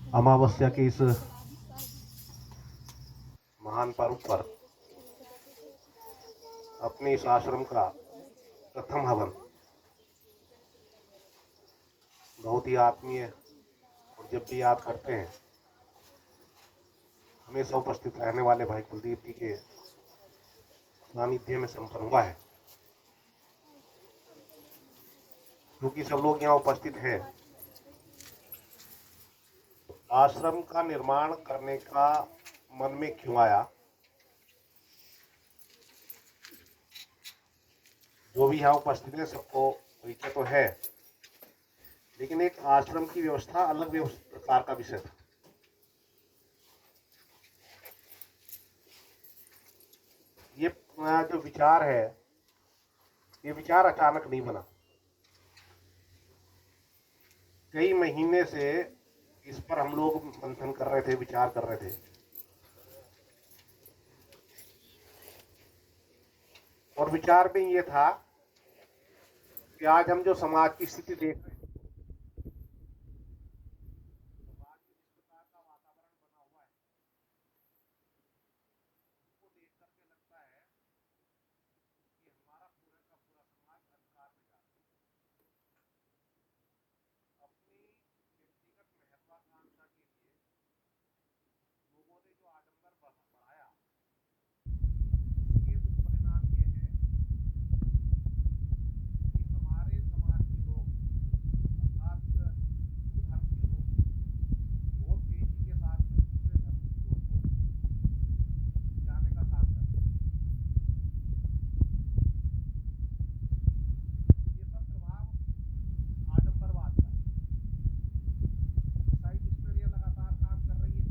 अमावस्या के इस महान पर्व पर अपने इस आश्रम का प्रथम हवन बहुत ही आत्मीय और जब भी याद करते हैं हमेशा उपस्थित रहने वाले भाई कुलदीप जी के सानिध्य में संपन्न हुआ है। क्योंकि सब लोग यहाँ उपस्थित हैं, आश्रम का निर्माण करने का मन में क्यों आया, जो भी यहाँ उपस्थित है सबको परिचय तो है, लेकिन एक आश्रम की व्यवस्था अलग प्रकार का विषय था। ये जो विचार है, ये विचार अचानक नहीं बना। कई महीने से इस पर हम लोग मंथन कर रहे थे, विचार कर रहे थे। और विचार में ये था कि आज हम जो समाज की स्थिति देख रहे हैं, समाज में जिस प्रकार का वातावरण बना हुआ है, उसको देख करके लगता है कि हमारा पूरा का पूरा समाज अंधकार में जा रहा है। अपनी व्यक्तिगत महत्वाकांक्षा के लिए लोगों ने जो आडंबर बढ़ाया, उसके दुष्परिणाम ये है कि हमारे समाज के लोग अर्थात हिंदू धर्म के लोग बहुत तेजी के साथ में दूसरे धर्म की ओर को जाने का काम करते हैं। ये सब प्रभाव आडंबरवाद का है। ईसाई मिशनरियां लगातार काम कर रही है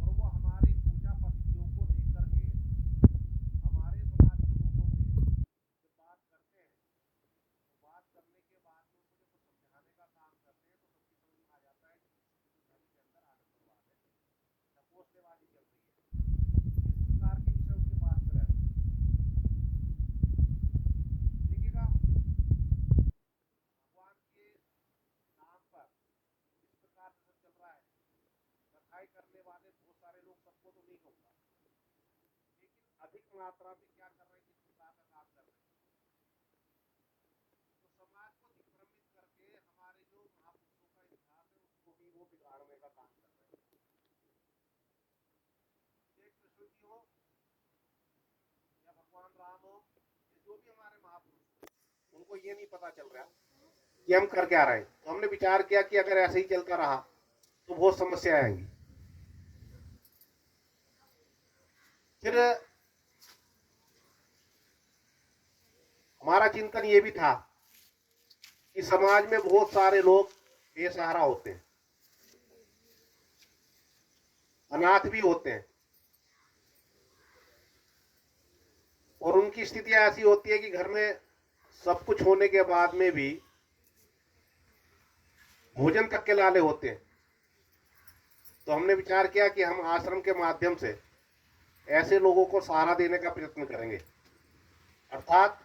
और वो हमारे पूजा पद्धतियों को लेकर के हमारे समाज के लोगों में जब बात करते हैं, तो बात करने के बाद में उनको जब वो समझाने का काम करते हैं तो सबकी समझ में आ जाता है कि हिंदू धर्म के अंदर आडंबरवाद है, नपुंसकवादी चल रही है। इस प्रकार के विषय उनके पास में रहते हैं। देखिएगा, भगवान के नाम पर इस प्रकार से सब चल रहा है। रखाई करने वाले बहुत सारे लोग, सबको तो नहीं कहूँगा, लेकिन अधिक मात्रा में क्या कर रहे हैं, किस प्रकार का काम कर रहे हैं, तो समाज को दिग्भ्रमित करके हमारे जो महापुरुषों का इतिहास है उसको भी वो बिगाड़ने का काम कर रहे हैं। एक कृष्ण जी हो या भगवान राम हो या जो भी हमारे महापुरुष, उनको ये नहीं पता चल रहा कि हम कर क्या रहे हैं। तो हमने विचार किया कि अगर ऐसे ही चलता रहा तो बहुत समस्या आएंगी। फिर हमारा चिंतन ये भी था कि समाज में बहुत सारे लोग बेसहारा होते हैं, अनाथ भी होते हैं, और उनकी स्थिति ऐसी होती है कि घर में सब कुछ होने के बाद में भी भोजन तक के लाले होते हैं। तो हमने विचार किया कि हम आश्रम के माध्यम से ऐसे लोगों को सहारा देने का प्रयत्न करेंगे, अर्थात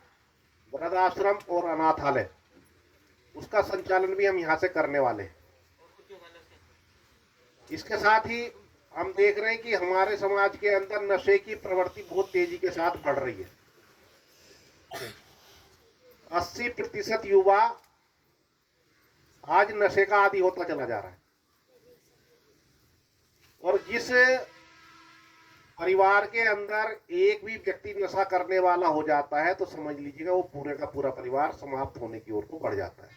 वृद्धाश्रम और अनाथालय, उसका संचालन भी हम यहाँ से करने वाले हैं। इसके साथ ही हम देख रहे हैं कि हमारे समाज के अंदर नशे की प्रवृत्ति बहुत तेजी के साथ बढ़ रही है। 80% युवा आज नशे का आदी होता चला जा रहा है, और जिस परिवार के अंदर एक भी व्यक्ति नशा करने वाला हो जाता है तो समझ लीजिएगा वो पूरे का पूरा परिवार समाप्त होने की ओर को बढ़ जाता है।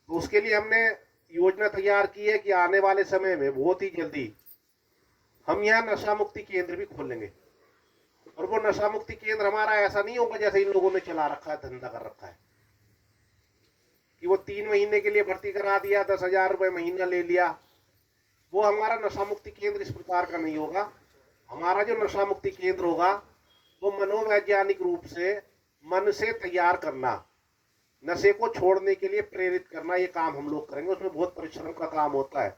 तो उसके लिए हमने योजना तैयार की है कि आने वाले समय में बहुत ही जल्दी हम यहाँ नशा मुक्ति केंद्र भी खोलेंगे। और वो नशा मुक्ति केंद्र हमारा ऐसा नहीं होगा जैसे इन लोगों ने चला रखा है, धंधा कर रखा है, कि वो 3 महीने के लिए भर्ती करा दिया, 10,000 रुपये महीना ले लिया। वो हमारा नशा मुक्ति केंद्र इस प्रकार का नहीं होगा। हमारा जो नशा मुक्ति केंद्र होगा वो मनोवैज्ञानिक रूप से मन से तैयार करना, नशे को छोड़ने के लिए प्रेरित करना, ये काम हम लोग करेंगे। उसमें बहुत परिश्रम का काम होता है,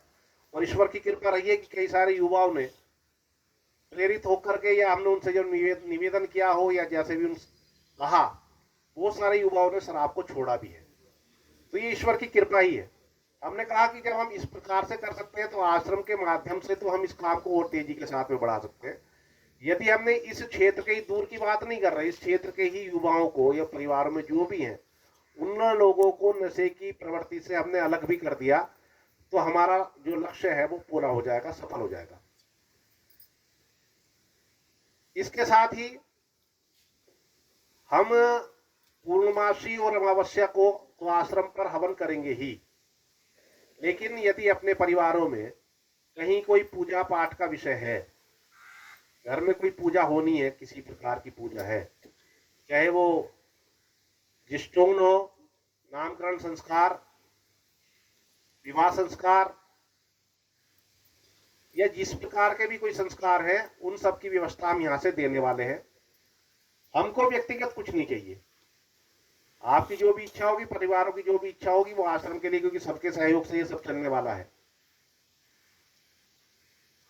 और ईश्वर की कृपा रही है कि कई सारे युवाओं ने प्रेरित होकर के, या हमने उनसे जो निवेदन किया हो या जैसे भी कहा, बहुत सारे युवाओं ने शराब को छोड़ा भी है। तो ये ईश्वर की कृपा ही है। हमने कहा कि जब हम इस प्रकार से कर सकते हैं तो आश्रम के माध्यम से तो हम इस काम को और तेजी के साथ में बढ़ा सकते हैं। यदि हमने इस क्षेत्र के ही, दूर की बात नहीं कर रहे, इस क्षेत्र के ही युवाओं को या परिवार में जो भी हैं उन लोगों को नशे की प्रवृत्ति से हमने अलग भी कर दिया तो हमारा जो लक्ष्य है वो पूरा हो जाएगा, सफल हो जाएगा। इसके साथ ही हम पूर्णमासी और अमावस्या को तो आश्रम पर हवन करेंगे ही, लेकिन यदि अपने परिवारों में कहीं कोई पूजा पाठ का विषय है, घर में कोई पूजा होनी है, किसी प्रकार की पूजा है, चाहे वो जिष्टोन हो, नामकरण संस्कार, विवाह संस्कार या जिस प्रकार के भी कोई संस्कार है, उन सब की व्यवस्था हम यहाँ से देने वाले हैं। हमको व्यक्तिगत कुछ नहीं चाहिए, आपकी जो भी इच्छा होगी, परिवारों की जो भी इच्छा होगी वो आश्रम के लिए, क्योंकि सबके सहयोग से ये सब चलने वाला है।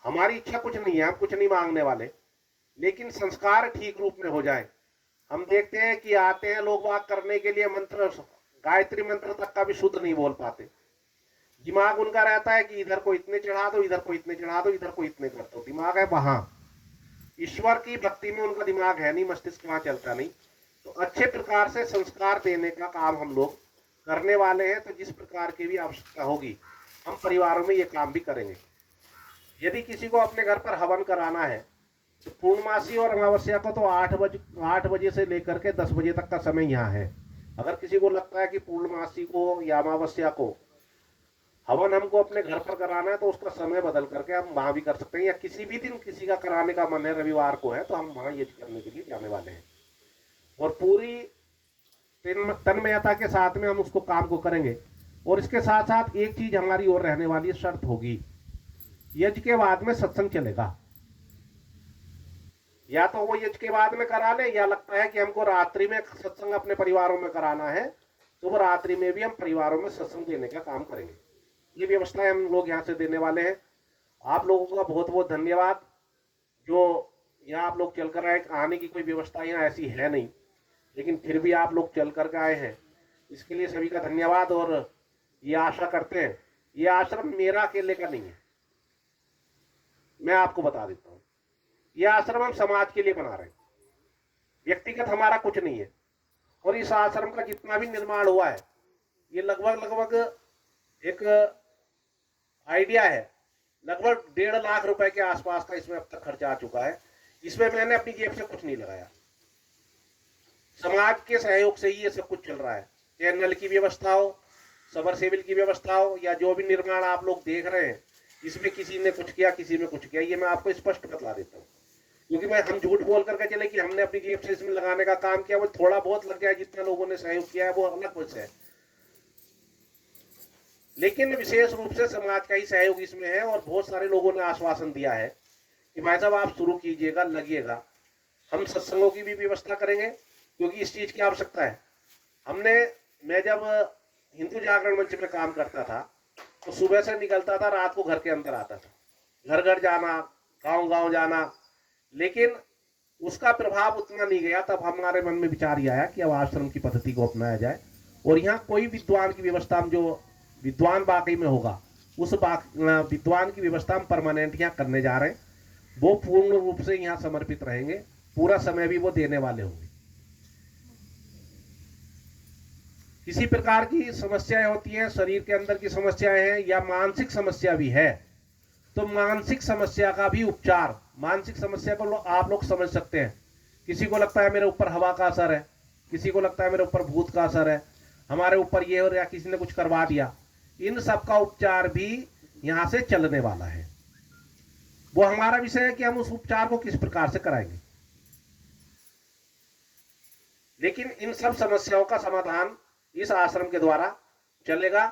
हमारी इच्छा कुछ नहीं है, हम कुछ नहीं मांगने वाले, लेकिन संस्कार ठीक रूप में हो जाए। हम देखते हैं कि आते हैं लोग बात करने के लिए, मंत्र, गायत्री मंत्र तक का भी शुद्ध नहीं बोल पाते। दिमाग उनका रहता है कि इधर को इतने चढ़ा दो, इधर को इतने चढ़ा दो, इधर को इतने कर दो, दिमाग है वहां। ईश्वर की भक्ति में उनका दिमाग है नहीं, मस्तिष्क वहां चलता नहीं। तो अच्छे प्रकार से संस्कार देने का काम हम लोग करने वाले हैं। तो जिस प्रकार की भी आवश्यकता होगी हम परिवारों में ये काम भी करेंगे। यदि किसी को अपने घर पर हवन कराना है तो पूर्णमासी और अमावस्या को तो 8 बजे से लेकर के 10 बजे तक का समय यहाँ है। अगर किसी को लगता है कि पूर्णमासी को या अमावस्या को हवन हमको अपने घर पर कराना है तो उसका समय बदल करके हम वहां भी कर सकते हैं, या किसी भी दिन किसी का कराने का मन है, रविवार को है, तो हम वहां ये करने के लिए जाने वाले हैं और पूरी तन्मयता के साथ में हम उसको काम को करेंगे। और इसके साथ साथ एक चीज हमारी और रहने वाली शर्त होगी, यज्ञ के बाद में सत्संग चलेगा। या तो वो यज्ञ के बाद में करा ले, या लगता है कि हमको रात्रि में सत्संग अपने परिवारों में कराना है तो वो रात्रि में भी हम परिवारों में सत्संग देने का काम करेंगे। ये व्यवस्थाएं हम लोग यहाँ से देने वाले हैं। आप लोगों का बहुत बहुत धन्यवाद। जो यहाँ आप लोग चल कर आए, आने की कोई व्यवस्था यहाँ ऐसी है नहीं, लेकिन फिर भी आप लोग चल करके आए हैं, इसके लिए सभी का धन्यवाद। और ये आशा करते हैं, ये आश्रम मेरा अकेले का नहीं है, मैं आपको बता देता हूँ, ये आश्रम हम समाज के लिए बना रहे हैं, व्यक्तिगत हमारा कुछ नहीं है। और इस आश्रम का जितना भी निर्माण हुआ है ये लगभग एक आइडिया है, लगभग 1.5 लाख रुपए के आसपास का इसमें अब तक खर्चा आ चुका है। इसमें मैंने अपनी जेब से कुछ नहीं लगाया, समाज के सहयोग से ही ये सब कुछ चल रहा है। चाहे नल की व्यवस्था हो, सबरसेबिल की व्यवस्था हो, या जो भी निर्माण आप लोग देख रहे हैं, इसमें किसी ने कुछ किया, किसी में कुछ किया, ये मैं आपको स्पष्ट बतला देता हूँ। क्योंकि हम झूठ बोल करके चले कि हमने अपनी जेब से इसमें लगाने का काम किया, वो थोड़ा बहुत लग जाए, जितना लोगों ने सहयोग किया है वो अलग कुछ है, लेकिन विशेष रूप से समाज का ही सहयोग इसमें है। और बहुत सारे लोगों ने आश्वासन दिया है कि भाई साहब आप शुरू कीजिएगा, लगिएगा, हम सत्संगों की भी व्यवस्था करेंगे, क्योंकि इस चीज की आवश्यकता है। मैं जब हिंदू जागरण मंच में काम करता था तो सुबह से निकलता था, रात को घर के अंदर आता था, घर घर जाना, गांव गांव जाना, लेकिन उसका प्रभाव उतना नहीं गया। तब हमारे मन में विचार ये आया कि अब आश्रम की पद्धति को अपनाया जाए और यहाँ कोई विद्वान की व्यवस्था, हम जो विद्वान बाकी में होगा उस विद्वान की व्यवस्था हम परमानेंट यहाँ करने जा रहे हैं। वो पूर्ण रूप से यहाँ समर्पित रहेंगे, पूरा समय भी वो देने वाले होंगे। किसी प्रकार की समस्याएं होती हैं, शरीर के अंदर की समस्याएं हैं या मानसिक समस्या भी है, तो मानसिक समस्या का भी उपचार, मानसिक समस्या को आप लोग समझ सकते हैं। किसी को लगता है मेरे ऊपर हवा का असर है, किसी को लगता है मेरे ऊपर भूत का असर है, हमारे ऊपर ये हो रहा, किसी ने कुछ करवा दिया, इन सब का उपचार भी यहां से चलने वाला है। वो हमारा विषय है कि हम उस उपचार को किस प्रकार से कराएंगे, लेकिन इन सब समस्याओं का समाधान इस आश्रम के द्वारा चलेगा।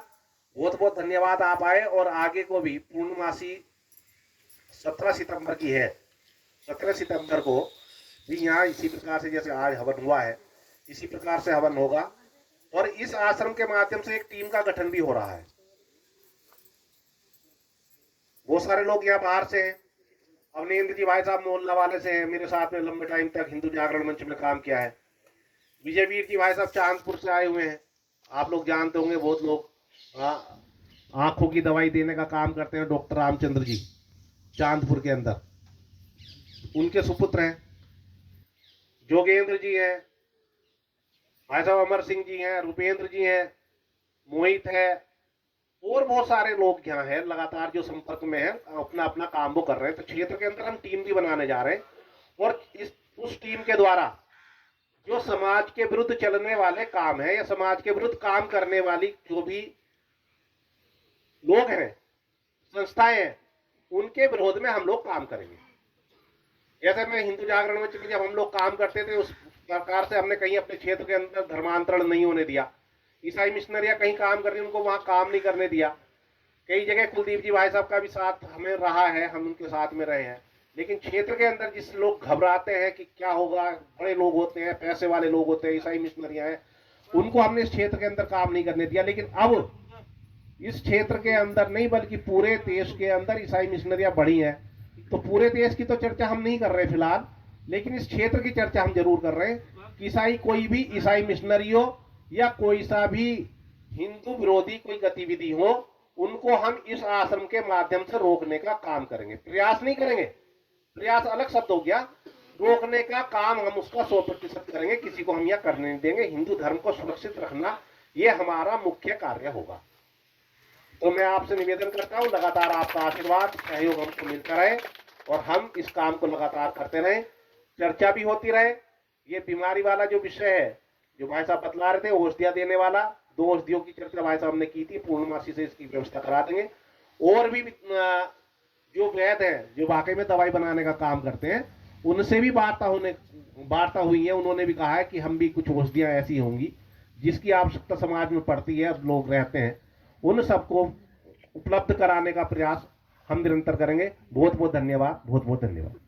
बहुत बहुत धन्यवाद, आप आए। और आगे को भी पूर्णमासी 17 सितंबर की है, 17 सितंबर को भी यहाँ इसी प्रकार से जैसे आज हवन हुआ है इसी प्रकार से हवन होगा। और इस आश्रम के माध्यम से एक टीम का गठन भी हो रहा है। बहुत सारे लोग यहाँ बाहर से हैं, अवनेन्द्र जी भाई साहब मोहल्ला वाले से हैं, मेरे साथ में लंबे टाइम तक हिंदू जागरण मंच में काम किया है। विजय वीर जी भाई साहब चांदपुर से आए हुए हैं, आप लोग जानते होंगे बहुत लोग। आंखों की दवाई देने का काम करते हैं डॉक्टर रामचंद्र जी, चांदपुर के अंदर, उनके सुपुत्र हैं। जोगेंद्र जी हैं, भाई साहब अमर सिंह जी हैं, रुपेंद्र जी हैं, मोहित है, और बहुत सारे लोग यहाँ हैं लगातार जो संपर्क में हैं, अपना अपना काम वो कर रहे हैं। तो क्षेत्र के अंदर हम टीम भी बनाने जा रहे हैं, और उस टीम के द्वारा जो समाज के विरुद्ध चलने वाले काम है या समाज के विरुद्ध काम करने वाली जो भी लोग हैं, संस्थाएं हैं, उनके विरोध में हम लोग काम करेंगे। जैसे मैं हिंदू जागरण में जब हम लोग काम करते थे, उस प्रकार से हमने कहीं अपने क्षेत्र के अंदर धर्मांतरण नहीं होने दिया। ईसाई मिशनरियां कहीं काम कर रही, उनको वहां काम नहीं करने दिया। कई जगह कुलदीप जी भाई साहब का भी साथ हमें रहा है, हम उनके साथ में रहे हैं। लेकिन क्षेत्र के अंदर जिस लोग घबराते हैं कि क्या होगा, बड़े लोग होते हैं, पैसे वाले लोग होते हैं, ईसाई मिशनरियां हैं, उनको हमने इस क्षेत्र के अंदर काम नहीं करने दिया। लेकिन अब इस क्षेत्र के अंदर नहीं बल्कि पूरे देश के अंदर ईसाई मिशनरियां बढ़ी हैं। तो पूरे देश की तो चर्चा हम नहीं कर रहे फिलहाल, लेकिन इस क्षेत्र की चर्चा हम जरूर कर रहे हैं कि ईसाई कोई भी ईसाई मिशनरी हो या कोई सा भी हिंदू विरोधी कोई गतिविधि हो, उनको हम इस आश्रम के माध्यम से रोकने का काम करेंगे। प्रयास नहीं करेंगे, प्रयास अलग शब्द हो गया, रोकने का काम हम उसका 100% करेंगे। किसी को हम यह करने नहीं देंगे। हिंदू धर्म को सुरक्षित रखना ये हमारा मुख्य कार्य होगा। तो मैं आपसे निवेदन करता हूं, लगातार आपका आशीर्वाद सहयोग हमको मिलता रहे और हम इस काम को लगातार करते रहें, चर्चा भी होती रहे। ये बीमारी वाला जो विषय है जो भाई साहब बतला रहे थे, औषधियां देने वाला, 2 औषधियों की चर्चा भाई साहब ने की थी, पूर्णमासी से इसकी व्यवस्था करा देंगे। और भी जो वैद्य हैं जो वाकई में दवाई बनाने का काम करते हैं, उनसे भी वार्ता हुई है। उन्होंने भी कहा है कि हम भी कुछ औषधियां ऐसी होंगी जिसकी आवश्यकता समाज में पड़ती है, लोग रहते हैं, उन सबको उपलब्ध कराने का प्रयास हम निरंतर करेंगे। बहुत बहुत धन्यवाद, बहुत बहुत धन्यवाद।